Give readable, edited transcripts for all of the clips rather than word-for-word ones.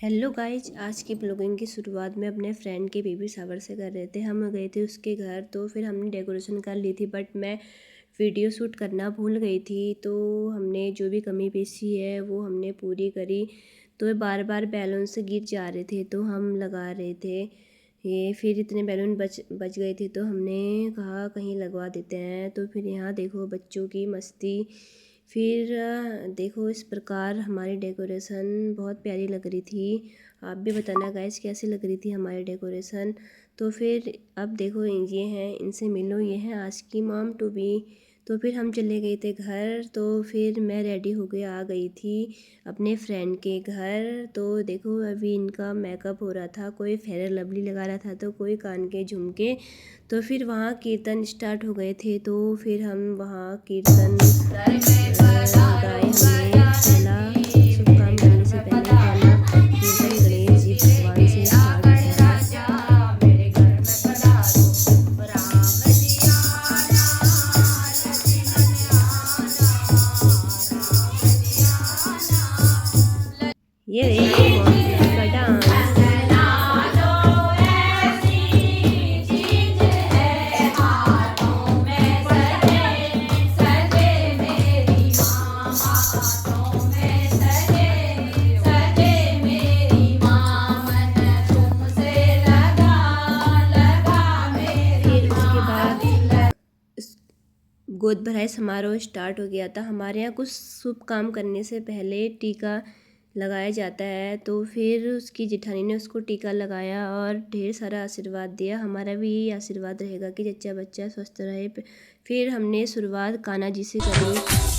Hello guys, आज की blogging की शुरुआत में अपने फ्रेंड के बेबी शावर से कर रहे थे। हम गए थे उसके घर, तो फिर हमने डेकोरेशन कर ली थी, बट मैं वीडियो शूट करना भूल गई थी। तो हमने जो भी कमी पेशी है वो हमने पूरी करी। तो बार बार बैलून से गिर जा रहे थे, तो हम लगा रहे थे ये। फिर इतने बैलून बच गए थे, तो हमने कहा कहीं लगवा देते हैं। तो फिर यहाँ देखो बच्चों की मस्ती। फिर देखो इस प्रकार हमारी डेकोरेशन बहुत प्यारी लग रही थी। आप भी बताना गाइस कैसी लग रही थी हमारी डेकोरेशन। तो फिर अब देखो ये हैं, इनसे मिलो, ये हैं आज की मॉम टू बी। तो फिर हम चले गए थे घर। तो फिर मैं रेडी हो के आ गई थी अपने फ्रेंड के घर। तो देखो अभी इनका मेकअप हो रहा था, कोई फेयर लवली लगा रहा था तो कोई कान के झुमके। तो फिर वहाँ कीर्तन स्टार्ट हो गए थे, तो फिर हम वहाँ कीर्तन गाए। हमने पहला शुभ काम करने से पहले पहला कीर्तन गणेश जी भगवान से स्टार्ट होता है। ये देखो मॉम का डांस। गोद भराई समारोह स्टार्ट हो गया था। हमारे यहाँ कुछ शुभ काम करने से पहले टीका लगाया जाता है। तो फिर उसकी जेठानी ने उसको टीका लगाया और ढेर सारा आशीर्वाद दिया। हमारा भी यही आशीर्वाद रहेगा कि जच्चा बच्चा स्वस्थ रहे। फिर हमने शुरुआत कान्हा जी से करी।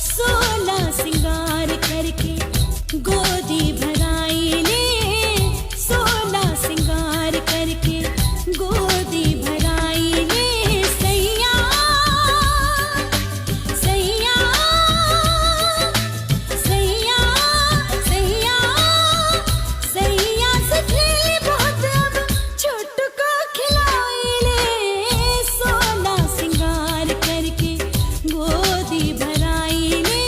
16 सिंगार करके गोदी भराई ले, 16 सिंगार करके गोदी भराई ले। सैया सैया सैया सैया सैया से खेली बहुत अब छोट को खिलाई ले। 16 सिंगार करके गोदी भराई ले,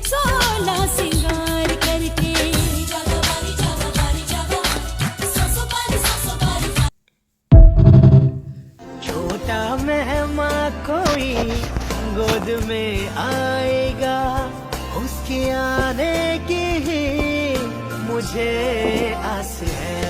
16 सिंगार करके। छोटा मेहमान कोई गोद में आएगा, उसके आने की ही मुझे आस है।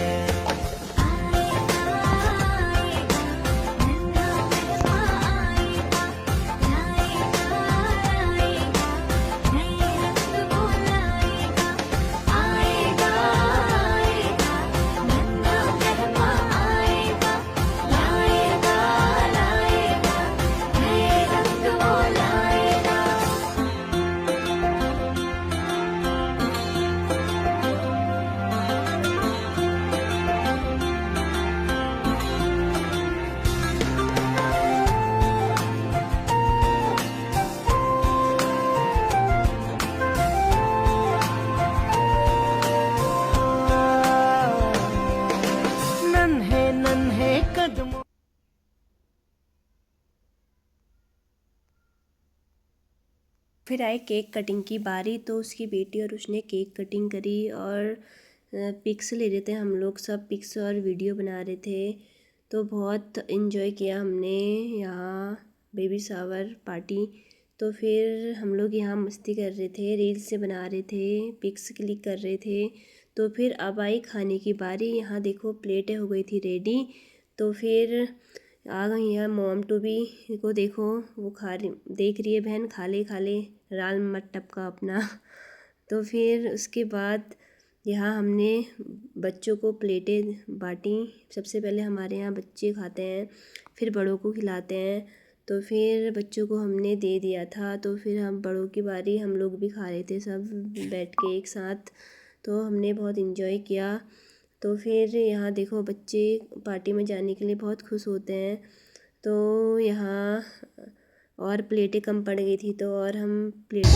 नन्हे नन्हे कदमों फिर आए केक कटिंग की बारी। तो उसकी बेटी और उसने केक कटिंग करी और पिक्स ले रहे थे। हम लोग सब पिक्स और वीडियो बना रहे थे। तो बहुत इन्जॉय किया हमने यहाँ बेबी शावर पार्टी। तो फिर हम लोग यहाँ मस्ती कर रहे थे, रील्स से बना रहे थे, पिक्स क्लिक कर रहे थे। तो फिर अब आई खाने की बारी। यहाँ देखो प्लेटें हो गई थी रेडी। तो फिर आ गई यहाँ मॉम टू बी को। देखो वो देख रही है बहन, खा ले राल मत टपका अपना। तो फिर उसके बाद यहाँ हमने बच्चों को प्लेटें बांटी। सबसे पहले हमारे यहाँ बच्चे खाते हैं, फिर बड़ों को खिलाते हैं। तो फिर बच्चों को हमने दे दिया था। तो फिर हम बड़ों की बारी, हम लोग भी खा रहे थे सब बैठ के एक साथ। तो हमने बहुत इन्जॉय किया। तो फिर यहाँ देखो बच्चे पार्टी में जाने के लिए बहुत खुश होते हैं। तो यहाँ और प्लेटें कम पड़ गई थी, तो और हम प्लेटें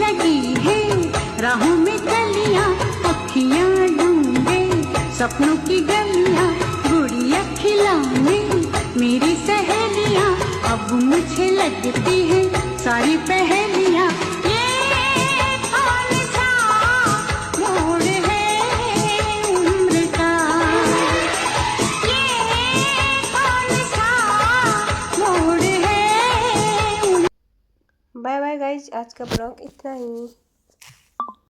लगी है राहों में कलियां, अखियां ढूंढे सपनों की गलियां, गुड़िया खिलाने मेरी सहेलियां, अब मुझे लगती है सारी पहेलियां। ये कौन सा मोड़ है उम्र का, ये कौन सा मोड़ है। बाय बाय गाइज, आज का ब्लॉग इतना ही।